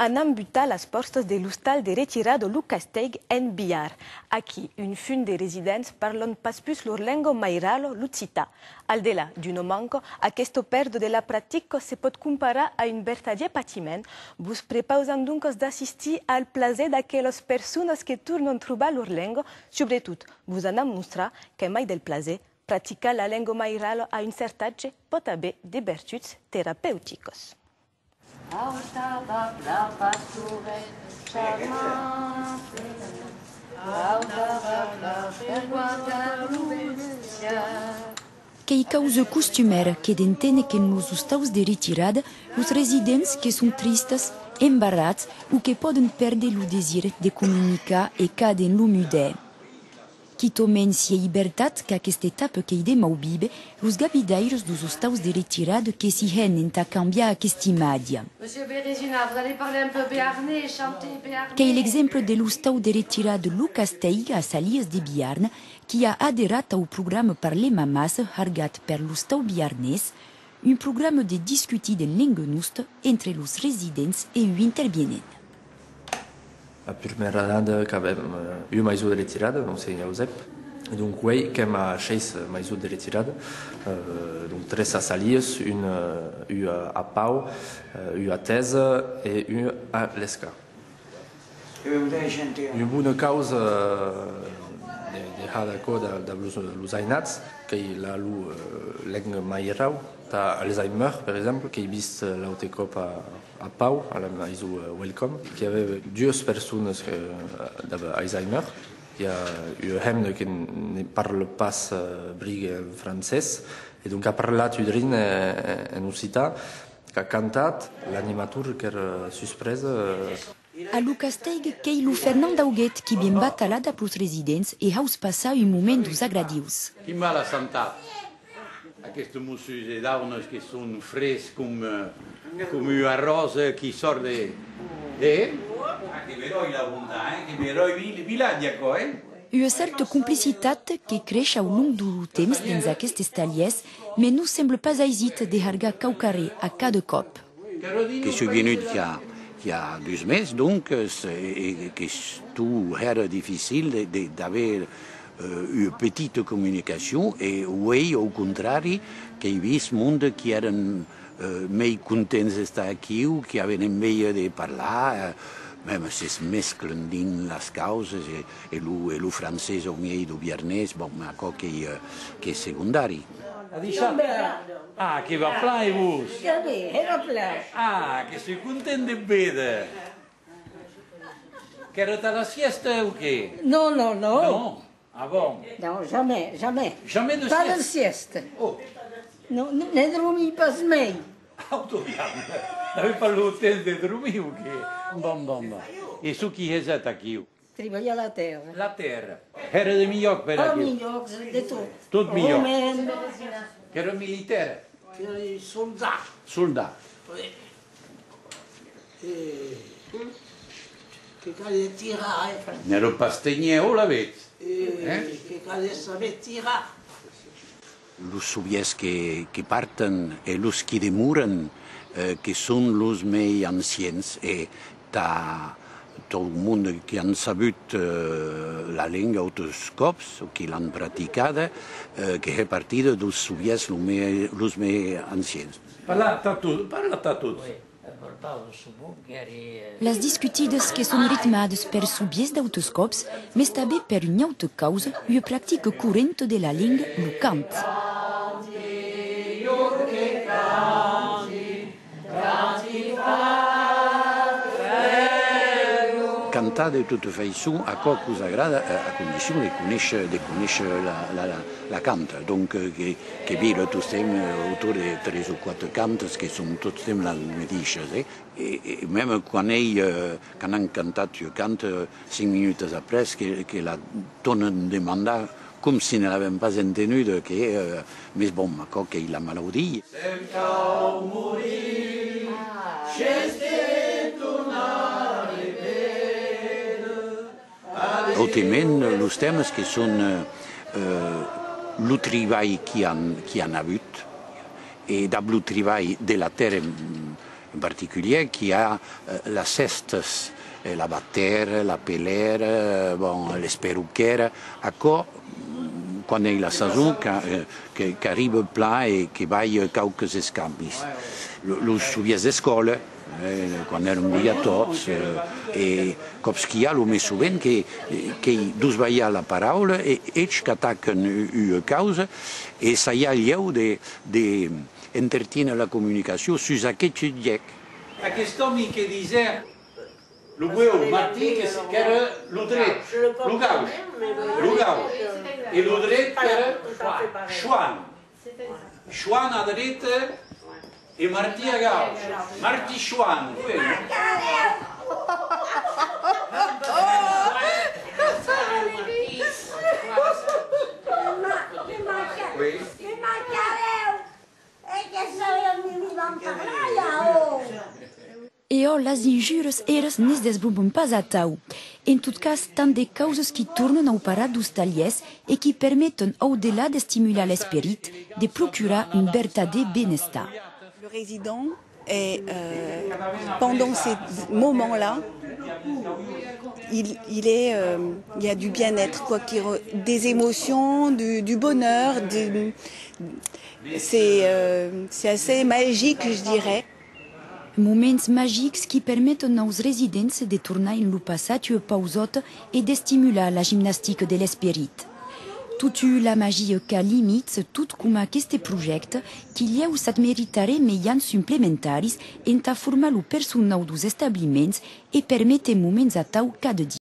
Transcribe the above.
Anam buta las portas de l'hostal de retirado Lucasteg en Biar. Aquí, un fun de residents parlon pas plus lor lengo mairalo l'uccita. Al de là d'un manco, aquesto perdo de la pratico se pot comparar a un vertadier patiment. Vos prepausan donc d'assistir al plaer d'aquelles persones que tornen trobar lor lengo, sobretot, vos anam mostrar que mai del plaer, praticar la lengo mairalo a un cert age pot haver de vertuts terapeuticos. Que causa costumeira que dentene que nos hostaus de retirada, os residentes que são tristes, embarrados ou que podem perder o desejo de comunicar e cadem lo mudar. Que tomem se a liberdade que aquesta etapa que ide mau bibe, os gabideiros dos hostaus de retirada que se rendem a cambiar aquesta imatge. Monsieur Bérésina, vous allez parler un peu béarnais, chanter béarnais. Que é l'exemple de l'hostau de retirada Lucas Teiga a Salias de Biarn, que ha aderat ao programa Parler Mamàs, hargat per l'hostau biarnès, un programa de discutir en língua nostra entre os residents e o intervenent. A primeira dada que avem mais de retirada, não sei, Eusep. Donc, oui, que a 6 mais de retirada. Donc, 3 a Salias, une a Pau, une a Tesa et une a Lesca. Une bonne cause de Hadako da los ainats, que la lu leng mai rau, ta Alzheimer, par exemple, qui vist l'autocop a Pau, à la maison Welcome, qui avait 2 personnes d'Alzheimer. Il y a eu un homme qui ne parle pas brigue français, et donc a parlat udrin en occità, qui a cantat l'animateur qui era surprise. A Lucasteg, que é o Fernando Auguet que bem batalhada para os residentes e aos passar um momento dos agradios. Que mal assentat. Aquests mossos de daunes que són frescs com una rosa que sort de... Que veroi la bondat, que veroi vilatjaco, Uma certa complicitat que creix ao longo do temps dins aquestes talhers, mas não sembla pas aisit de hargar caucaré a cada cop. Que suis venu il y a 2 meses, donc, et que tout era difficile d'avoir une petite communication, et oui, au contraire, que he vist monde qui eren més contents d'estar aquí, ou qui avaient envie de parlar, même se mesclen dins les causes, et le français o miei du biarnès, bon, ma cosa que és secundari. Ah, que va plai vos? Ja bé, era plai. Ah, que estic content de veure. Que era a la siesta o què? No. No? Ah, bon. Non, jamais. Jamais de Pas siesta? de siesta. Oh, No, ne dormi pas mai. autoviam. N'avez pas le temps de dormir o què? Bon. E su qui és aquí? Treballar a la terra. La terra. Era de millor per A aquí? millor, de tot. Tot millor. Romen. Que era militar? Soldat. Soldat. Che cade tirare. N'ero pastegneu, l'avete? Che cade saber tirar. Los soviets que parten e los que demoren, que són los més anciens, e tot el món que han sabut la llengua altres cops, o que l'han praticada, que è partida dels soviets los més anciens. Parla a tots. Las discutidas que são ritmadas per subies d'autoscops, mas também per uma outra causa, uma prática corrente de la língua, o canto. encantat de tota façon a qual que us agrada a condició de conèixer la canta. Donc, que veure tots temps autour de 3 o 4 cantes que són tots temps les mateixes. I même quan han cantat, jo canto 5 minuts après, que la tornen a demandar com si ne l'avem pas entenut, que més bon m'acord que la melodia. Sem cau morir, Autrement, els temes que són el treball que han hagut i del treball de la terra en particular, que hi ha les cestes, la batera, la pelera, les perruqueres, quan hi ha la saison, que arriba pla i que va qualques escampis. Els soviets d'escola, quan eren obligatori, i cops que hi ha, el més sovint, que dus veia la paraula, i ells que ataquen una causa, i s'hi ha lleu d'entretenir la comunicació sus aquest subjecte. Aquest home que disait le bueu, Martí, que era el dret, el gauche, i el dret era Joan. Joan a dreta i Martí a gauche. Martí Joan. E las injures eres nes desbrumben pas a tau. En tot cas, tant de causes qui tornen au parat dos taliers et qui permettent, au-delà de stimuler l'esprit, de procurer un verdader benestar. Le résident pendant ces moments-là, il y a du bien-être, des émotions, du bonheur. C'est assez magique, je dirais. Moments magiques qui permettent aux résidents de tourner en le passage pausot et de stimuler la gymnastique de l'esprit. Toute la magie qu'a limite tout comme aquest projecte qu'il y a usat meritare mediant supplementaris en ta formar le personnel dos establiments et permette moments a tau cada dia.